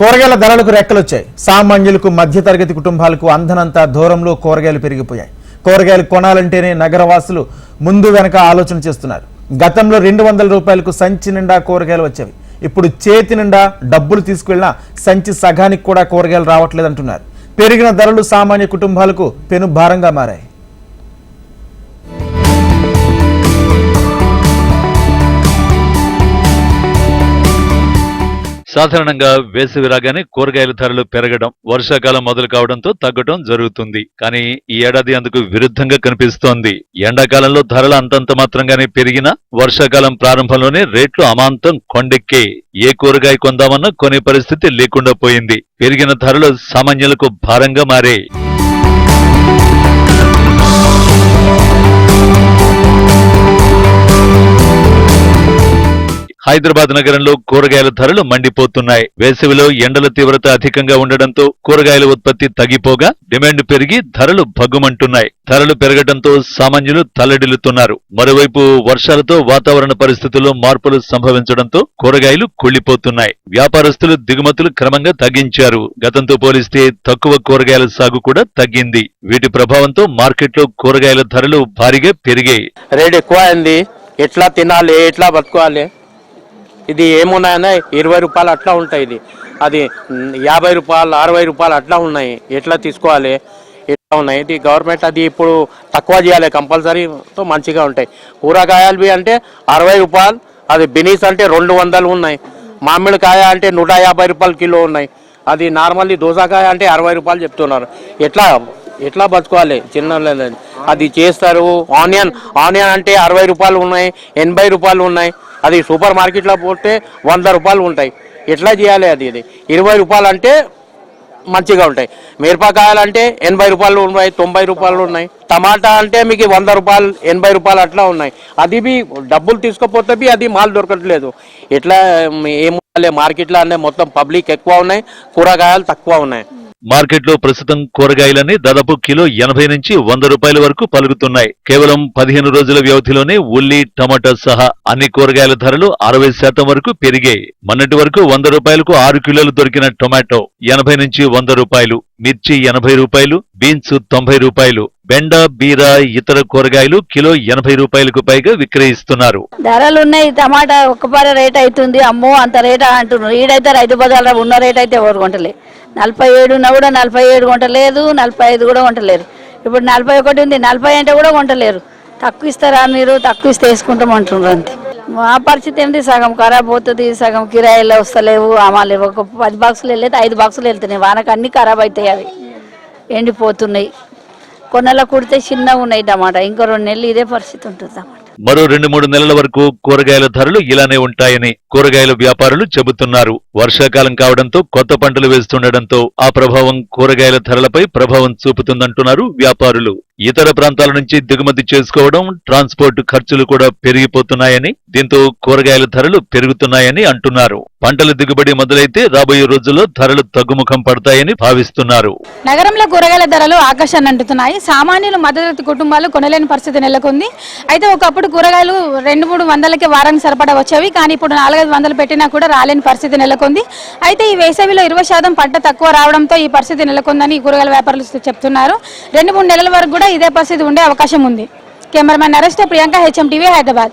కూరగాయల ధరలకు రెక్కలొచ్చాయి. సామాన్యులకు, మధ్యతరగతి కుటుంబాలకు అందనంత దూరంలో కూరగాయలు పెరిగిపోయాయి. కూరగాయలు కొనాలంటేనే నగరవాసులు ముందు వెనక ఆలోచన చేస్తున్నారు. గతంలో 200 రూపాయలకు సంచి నిండా కూరగాయలు వచ్చేవి. ఇప్పుడు చేతి నిండా డబ్బులు తీసుకువెళ్ళినా సంచి సగానికి కూడా కూరగాయలు రావట్లేదంటున్నారు. పెరిగిన ధరలు సామాన్య కుటుంబాలకు పెను భారంగా మారాయి. సాధారణంగా వేసవి రాగానే కూరగాయల ధరలు పెరగడం, వర్షాకాలం మొదలు కావడంతో తగ్గడం జరుగుతుంది. కానీ ఈ ఏడాది అందుకు విరుద్ధంగా కనిపిస్తోంది. ఎండాకాలంలో ధరలు అంతంత మాత్రంగానే పెరిగినా వర్షాకాలం ప్రారంభంలోనే రేట్లు అమాంతం కొండెక్కే. ఏ కూరగాయ కొందామన్నా కొనే పరిస్థితి లేకుండా పోయింది. పెరిగిన ధరలు సామాన్యులకు భారంగా మారాయి. హైదరాబాద్ నగరంలో కూరగాయల ధరలు మండిపోతున్నాయి. వేసవిలో ఎండల తీవ్రత అధికంగా ఉండడంతో కూరగాయల ఉత్పత్తి తగ్గిపోగా డిమాండ్ పెరిగి ధరలు భగ్గుమంటున్నాయి. ధరలు పెరగడంతో సామాన్యులు తల్లడిల్లుతున్నారు. మరోవైపు వర్షాలతో వాతావరణ పరిస్థితుల్లో మార్పులు సంభవించడంతో కూరగాయలు కుళ్లిపోతున్నాయి. వ్యాపారస్తులు దిగుమతులు క్రమంగా తగ్గించారు. గతంతో పోలిస్తే తక్కువ కూరగాయల సాగు కూడా తగ్గింది. వీటి ప్రభావంతో మార్కెట్లో కూరగాయల ధరలు భారీగా పెరిగాయి. రేట్ ఎక్కువ అయింది. ఎట్లా తినాలి, ఎట్లా బతుకోవాలి? ఇది ఏమున్నాయన్నా 20 రూపాయలు అట్లా ఉంటాయి. ఇది అది 50 రూపాయలు, 60 రూపాయలు అట్లా ఉన్నాయి. ఎట్లా తీసుకోవాలి? ఎట్లా ఉన్నాయి? ఇది గవర్నమెంట్ అది ఇప్పుడు తక్కువ చేయాలి కంపల్సరీతో మంచిగా ఉంటాయి. కూరగాయలు అంటే 60 రూపాయలు, అది బినీస్ అంటే 200 ఉన్నాయి. మామిడికాయ అంటే 150 రూపాయలు కిలో ఉన్నాయి. అది నార్మల్లీ దోసకాయ అంటే 60 రూపాయలు చెప్తున్నారు. ఎట్లా బతుకోవాలి? చిన్న అది చేస్తారు. ఆనియన్ అంటే 60 రూపాయలు ఉన్నాయి, 80 రూపాయలు ఉన్నాయి. అది సూపర్ మార్కెట్లో పోతే 100 రూపాయలు ఉంటాయి. ఎట్లా చేయాలి? అది 20 రూపాయలు అంటే మంచిగా ఉంటాయి. మిరపకాయలు అంటే 80 రూపాయలు ఉన్నాయి, 90 రూపాయలు ఉన్నాయి. టమాటా అంటే మీకు 100 రూపాయలు, 80 రూపాయలు అట్లా ఉన్నాయి. అది డబ్బులు తీసుకుపోతే అది మాల్ దొరకట్లేదు. ఎట్లా ఏమో మార్కెట్లో అంటే మొత్తం పబ్లిక్ ఎక్కువ ఉన్నాయి, కూరగాయలు తక్కువ ఉన్నాయి. మార్కెట్లో ప్రస్తుతం కూరగాయలన్నీ దాదాపు కిలో 80 నుంచి 100 రూపాయల వరకు పలుకుతున్నాయి. కేవలం 15 రోజుల వ్యవధిలోనే ఉల్లి, టమాటా సహా అన్ని కూరగాయల ధరలు 60% వరకు పెరిగాయి. మొన్నటి వరకు 100 రూపాయలకు 6 కిలోలు దొరికిన టొమాటో 80 నుంచి 100 రూపాయలు, మిర్చి 80 రూపాయలు, బీన్స్ 90 రూపాయలు, బెండ, బీర, ఇతర కూరగాయలు కిలో 80 రూపాయలకు పైగా విక్రయిస్తున్నారు. ధరలు ఉన్నాయి. టమాటా ఒక్కపారి రేట్ అవుతుంది. అమ్మో అంత రేట్ అంటున్నారు. ఈడైతే రైతు బజార్లో ఉన్న రేట్ అయితే ఎవరు కొంటలే. 47 ఉన్నా కూడా 47 కొంటలేదు, 45 కూడా కొంటలేరు. ఇప్పుడు 41 ఉంది, 40 అంటే కూడా కొంటలేరు. తక్కువ ఇస్తారా మీరు? తక్కువ ఇస్తే వేసుకుంటాం అంటున్నారు. అంతే మా పరిస్థితి ఏంటి? సగం ఖరాబ్ అవుతుంది, సగం కిరాయిలు వస్తలేవు. అమ్మాలేవు. ఒక 10 బాక్సులు వెళ్ళేది 5 బాక్సులు వెళ్తున్నాయి. వానకు అన్ని ఖరాబ్ అవుతాయి. అవి ఎండిపోతున్నాయి. కొన్నలా కుడితే చిన్నగా ఉన్నాయి టమాటా. ఇంకో 2 నెలలు ఇదే పరిస్థితి ఉంటుంది టమాటా. మరో 2-3 నెలల వరకు కూరగాయల ధరలు ఇలానే ఉంటాయని కూరగాయల వ్యాపారులు చెబుతున్నారు. వర్షాకాలం కావడంతో కొత్త పంటలు వేస్తుండటంతో ఆ ప్రభావం కూరగాయల ధరలపై ప్రభావం చూపుతుందంటున్నారు వ్యాపారులు. ఇతర ప్రాంతాల నుంచి దిగుమతి చేసుకోవడం, ట్రాన్స్పోర్ట్ ఖర్చులు కూడా పెరిగిపోతున్నాయని, దీంతో కూరగాయల ధరలు పెరుగుతున్నాయని అంటున్నారు. పంటల దిగుబడి మొదలైతే రాబోయే రోజుల్లో ధరలు తగ్గుముఖం పడతాయని భావిస్తున్నారు. నగరంలో కూరగాయల ధరలు ఆకాశాన్ని అంటున్నాయి. సామాన్యులు, మధ్యతరగతి కుటుంబాలు కొనలేని పరిస్థితి నెలకొంది. అయితే ఒకప్పుడు కూరగాయలు 2-3 వందలకే వారానికి సరిపడా వచ్చేవి. కానీ ఇప్పుడు 4-5 వందలు పెట్టినా కూడా రాలేని పరిస్థితి నెలకొంది. అయితే ఈ వేసవిలో 20% పంట తక్కువ రావడంతో ఈ పరిస్థితి నెలకొందని కూరగాయల వ్యాపారులు చెప్తున్నారు. 2-3 నెలల వరకు కూడా ఇదే పరిస్థితి ఉండే అవకాశం ఉంది. కెమెరామెన్ నరేష్తో ప్రియాంక, HM టీవీ, హైదరాబాద్.